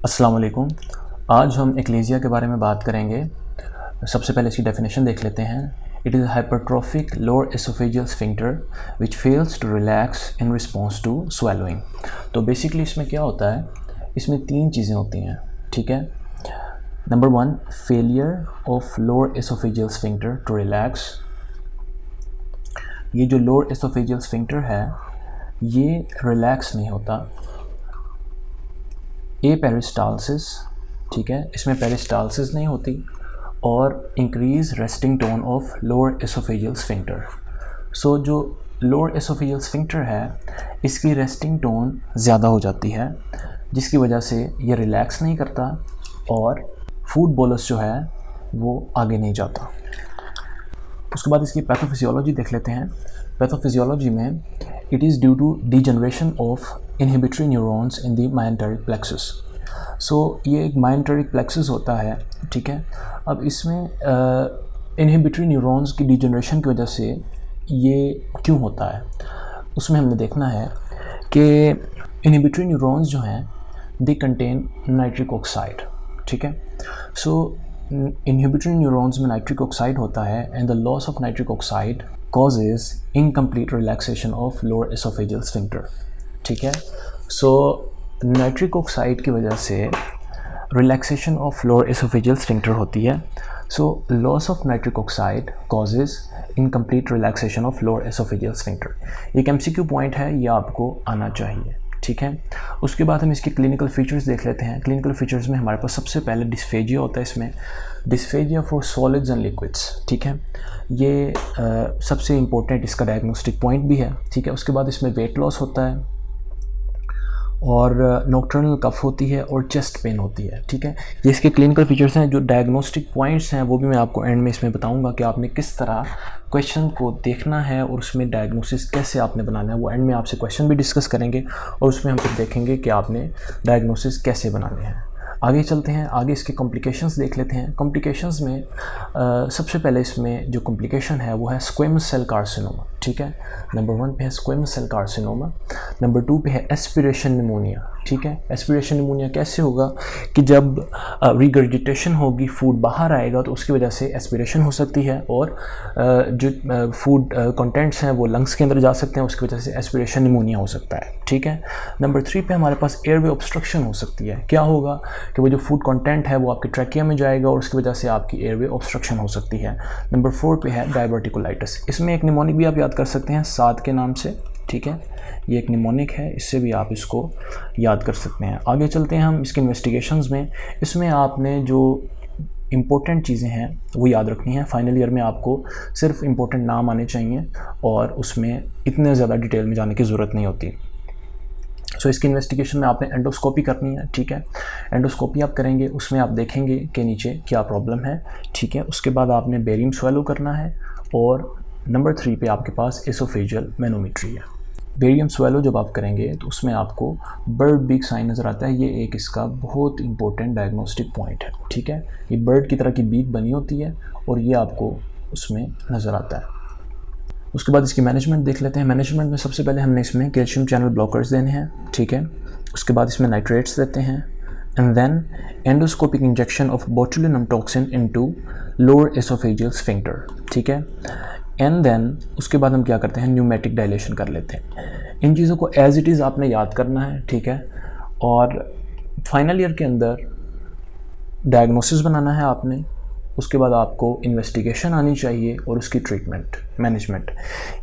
अस्सलाम वालेकुम। आज हम एक्लेजिया के बारे में बात करेंगे। सबसे पहले इसकी डेफिनेशन देख लेते हैं। It is hypertrophic lower oesophageal sphincter which fails to relax in response to swallowing. तो बेसिकली इसमें क्या होता है, इसमें तीन चीज़ें होती हैं, ठीक है। Number 1, failure of lower oesophageal sphincter to relax. ये जो लोअर एसोफेजियल स्फिंक्टर है ये रिलैक्स नहीं होता। पेरिस्टालसिस, ठीक है, इसमें पेरिस्टालसिस नहीं होती। और increase resting tone of lower oesophageal sphincter. So जो लोअर एसोफेजियल स्फिंक्टर है इसकी रेस्टिंग टोन ज़्यादा हो जाती है, जिसकी वजह से ये रिलैक्स नहीं करता और फूड बोलस जो है वो आगे नहीं जाता। उसके बाद इसकी पैथोफिजियोलॉजी देख लेते हैं। पैथोफिजियोलॉजी में it is due to degeneration of inhibitory neurons in the myenteric plexus. So ये एक मायंटरिक प्लेक्सस होता है, ठीक है। अब इसमें इनहिबिटरी न्यूरॉन्स की डिजनरेशन की वजह से ये क्यों होता है, उसमें हमने देखना है कि इनहिबिटरी न्यूरॉन्स जो हैं दे कंटेन नाइट्रिक ऑक्साइड, ठीक है। सो इनहिबिटरी न्यूरॉन्स में नाइट्रिक ऑक्साइड होता है and the loss of nitric oxide causes incomplete relaxation of lower esophageal sphincter, ठीक है। सो नाइट्रिक ऑक्साइड की वजह से relaxation of lower oesophageal sphincter होती है। So loss of nitric oxide causes incomplete relaxation of lower oesophageal sphincter. एक MCQ point है, ये आपको आना चाहिए, ठीक है। उसके बाद हम इसके क्लिनिकल फीचर्स देख लेते हैं। क्लिनिकल फीचर्स में हमारे पास सबसे पहले डिस्फेजिया होता है। इसमें dysphagia for solids and liquids, ठीक है, ये सबसे इम्पोर्टेंट इसका डायग्नोस्टिक पॉइंट भी है, ठीक है। उसके बाद इसमें वेट लॉस होता है और नॉक्टर्नल कफ होती है और चेस्ट पेन होती है, ठीक है। ये इसके क्लिनिकल फीचर्स हैं। जो डायग्नोस्टिक पॉइंट्स हैं वो भी मैं आपको एंड में इसमें बताऊंगा कि आपने किस तरह क्वेश्चन को देखना है और उसमें डायग्नोसिस कैसे आपने बनाना है। वो एंड में आपसे क्वेश्चन भी डिस्कस करेंगे और उसमें हम फिर देखेंगे कि आपने डायग्नोसिस कैसे बनाने हैं। आगे चलते हैं, आगे इसके कॉम्प्लिकेशंस देख लेते हैं। कॉम्प्लिकेशंस में सबसे पहले इसमें जो कॉम्प्लिकेशन है वो है स्क्वेमस सेल कार्सिनोमा, ठीक है। नंबर 1 पे है स्क्वेमस सेल कार्सिनोमा। नंबर 2 पे है एस्पिरेशन निमोनिया, ठीक है। एस्पिरेशन निमोनिया कैसे होगा कि जब रिगर्जिटेशन होगी, फूड बाहर आएगा तो उसकी वजह से एस्पिरेशन हो सकती है और जो फूड कंटेंट्स हैं वो लंग्स के अंदर जा सकते हैं, उसकी वजह से एस्पिरेशन निमोनिया हो सकता है, ठीक है। नंबर 3 पे हमारे पास एयरवे ऑब्स्ट्रक्शन हो सकती है। क्या होगा कि वो जो फूड कंटेंट है वो आपके ट्रैकिया में जाएगा और उसकी वजह से आपकी एयरवे ऑब्स्ट्रक्शन हो सकती है। नंबर 4 पे है डायवर्टिकुलाइटिस। इसमें एक निमोनिक भी आप याद कर सकते हैं साद के नाम से, ठीक है। ये एक निमोनिक है, इससे भी आप इसको याद कर सकते हैं। आगे चलते हैं हम इसके इन्वेस्टिगेशंस में। इसमें आपने जो इम्पोर्टेंट चीज़ें हैं वो याद रखनी है। फाइनल ईयर में आपको सिर्फ इम्पोर्टेंट नाम आने चाहिए और उसमें इतने ज़्यादा डिटेल में जाने की ज़रूरत नहीं होती। सो इसकी इन्वेस्टिगेशन में आपने एंडोस्कोपी करनी है, ठीक है। एंडोस्कोपी आप करेंगे, उसमें आप देखेंगे कि नीचे क्या प्रॉब्लम है, ठीक है। उसके बाद आपने बेरियम स्वेलो करना है और नंबर 3 पे आपके पास एसोफेजियल मैनोमेट्री है। बेरियम स्वेलो जब आप करेंगे तो उसमें आपको बर्ड बीक साइन नज़र आता है। ये एक इसका बहुत इंपॉर्टेंट डायग्नोस्टिक पॉइंट है, ठीक है। ये बर्ड की तरह की बीक बनी होती है और ये आपको उसमें नज़र आता है। उसके बाद इसकी मैनेजमेंट देख लेते हैं। मैनेजमेंट में सबसे पहले हमने इसमें कैल्शियम चैनल ब्लॉकर्स देने हैं, ठीक है। उसके बाद इसमें नाइट्रेट्स देते हैं and then endoscopic injection of botulinum toxin into lower oesophageal sphincter, ठीक है। एंड देन उसके बाद हम क्या करते हैं, न्यूमेटिक डायलेशन कर लेते हैं। इन चीज़ों को एज इट इज़ आपने याद करना है, ठीक है। और फाइनल ईयर के अंदर डायग्नोसिस बनाना है आपने। उसके बाद आपको इन्वेस्टिगेशन आनी चाहिए और उसकी ट्रीटमेंट मैनेजमेंट।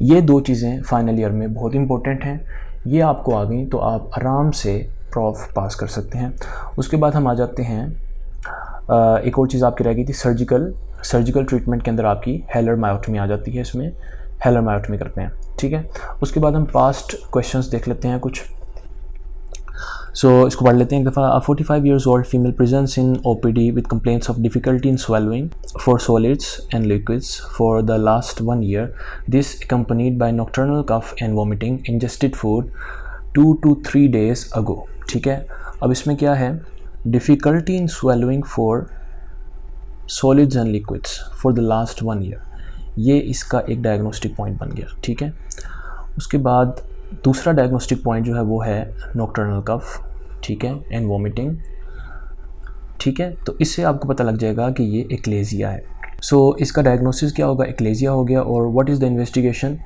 ये 2 चीज़ें फाइनल ईयर में बहुत इंपॉर्टेंट हैं। ये आपको आ गई तो आप आराम से प्रॉफ पास कर सकते हैं। उसके बाद हम आ जाते हैं, एक और चीज़ आपकी रह गई थी, सर्जिकल ट्रीटमेंट के अंदर आपकी हेलर मायोटमी आ जाती है। इसमें हेलर मायोटमी करते हैं, ठीक है। उसके बाद हम पास्ट क्वेश्चंस देख लेते हैं कुछ। इसको पढ़ लेते हैं एक दफ़ा। 45 years old female presents in OPD with complaints of difficulty in swallowing for solids and liquids for the last 1 year. This accompanied by nocturnal cough and vomiting. Ingested food 2 to 3 days ago, ठीक है। अब इसमें क्या है, difficulty in swallowing for solids and liquids for the last 1 year, ये इसका एक diagnostic point बन गया, ठीक है। उसके बाद दूसरा डायग्नोस्टिक पॉइंट जो है वो है नॉक्टर्नल कफ, ठीक है, एंड वॉमिटिंग। ठीक है, तो इससे आपको पता लग जाएगा कि ये एक्लेजिया है। सो इसका डायग्नोसिस क्या होगा, एक्लेजिया हो गया। और व्हाट इज़ द इन्वेस्टिगेशन,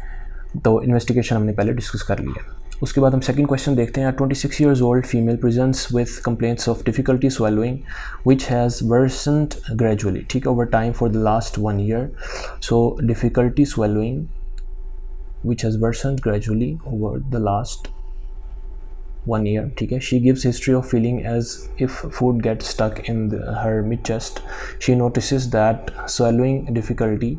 तो इन्वेस्टिगेशन हमने पहले डिस्कस कर लिया। उसके बाद हम सेकंड क्वेश्चन देखते हैं। 26 years old female presents with complaints of difficulty swallowing which has worsened gradually, ठीक है, over time for the last 1 year. So difficulty swallowing which has worsened gradually over the last 1 year, ठीक है. She gives history of feeling as if food gets stuck in her mid chest. She notices that swallowing difficulty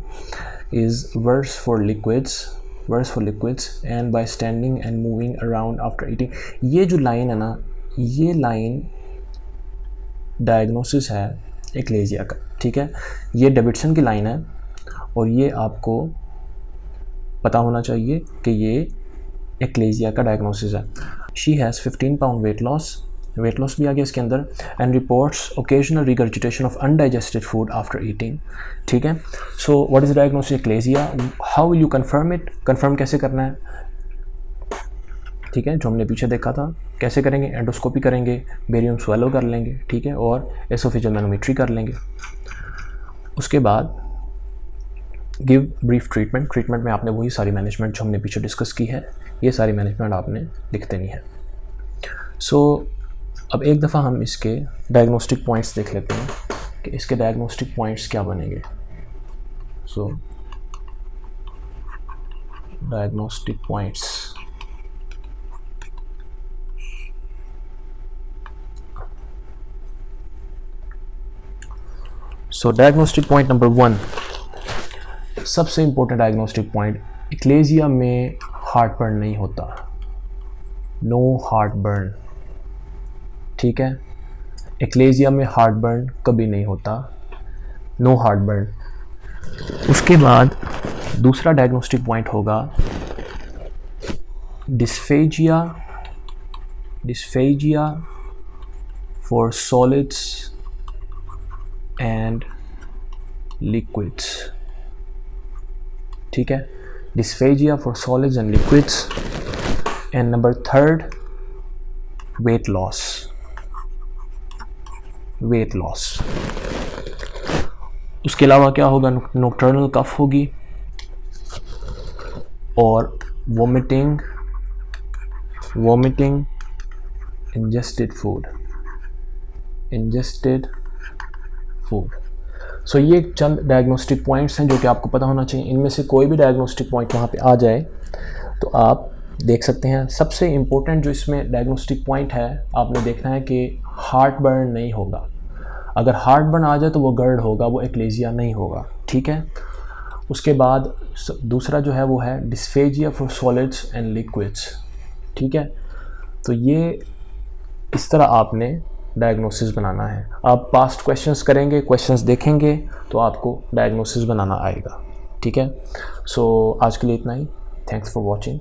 is worse for liquids and by standing and moving around after eating. ये जो line है ना, ये line diagnosis है एक्लेजिया का, ठीक है. ये डेविडसन की लाइन है और ये आपको पता होना चाहिए कि ये एक्लेजिया का डायग्नोसिस है. She has 15 pound weight loss भी आ गया इसके अंदर. And reports occasional regurgitation of undigested food after eating, ठीक है. So what is diagnosis achalasia, how will you confirm it, confirm कैसे करना है, ठीक है, जो हमने पीछे देखा था. कैसे करेंगे, एंडोस्कोपी करेंगे, बेरियम स्वेलो कर लेंगे, ठीक है, और एसोफेजियल मैनोमेट्री कर लेंगे. उसके बाद गिव ब्रीफ ट्रीटमेंट में आपने वही सारी मैनेजमेंट जो हमने पीछे डिस्कस की है, ये सारी मैनेजमेंट आपने लिख देनी है. सो अब एक दफ़ा हम इसके डायग्नोस्टिक पॉइंट्स देख लेते हैं कि इसके डायग्नोस्टिक पॉइंट्स क्या बनेंगे. सो डायग्नोस्टिक पॉइंट्स, सो डायग्नोस्टिक पॉइंट नंबर 1, सबसे इंपॉर्टेंट डायग्नोस्टिक पॉइंट, एक्लेजिया में हार्टबर्न नहीं होता, नो हार्टबर्न, ठीक है. एक्लेजिया में हार्टबर्न कभी नहीं होता, नो हार्टबर्न. उसके बाद दूसरा डायग्नोस्टिक पॉइंट होगा dysphagia for solids and liquids, ठीक है, dysphagia for solids and liquids. And number 3 weight loss. उसके अलावा क्या होगा, नोक्टर्नल कफ होगी और वोमिटिंग इंजेस्टेड फूड. सो ये चंद डायग्नोस्टिक पॉइंट्स हैं जो कि आपको पता होना चाहिए. इनमें से कोई भी डायग्नोस्टिक पॉइंट वहाँ पे आ जाए तो आप देख सकते हैं. सबसे इम्पोर्टेंट जो इसमें डायग्नोस्टिक पॉइंट है, आपने देखना है कि हार्ट बर्न नहीं होगा. अगर हार्ट बर्न आ जाए तो वो गर्ड होगा, वो एक्लेजिया नहीं होगा, ठीक है. उसके बाद दूसरा जो है वो है dysphagia for solids and liquids, ठीक है. तो ये इस तरह आपने डायग्नोसिस बनाना है. आप पास्ट क्वेश्चंस करेंगे, क्वेश्चंस देखेंगे तो आपको डायग्नोसिस बनाना आएगा, ठीक है. सो आज के लिए इतना ही. Thanks for watching.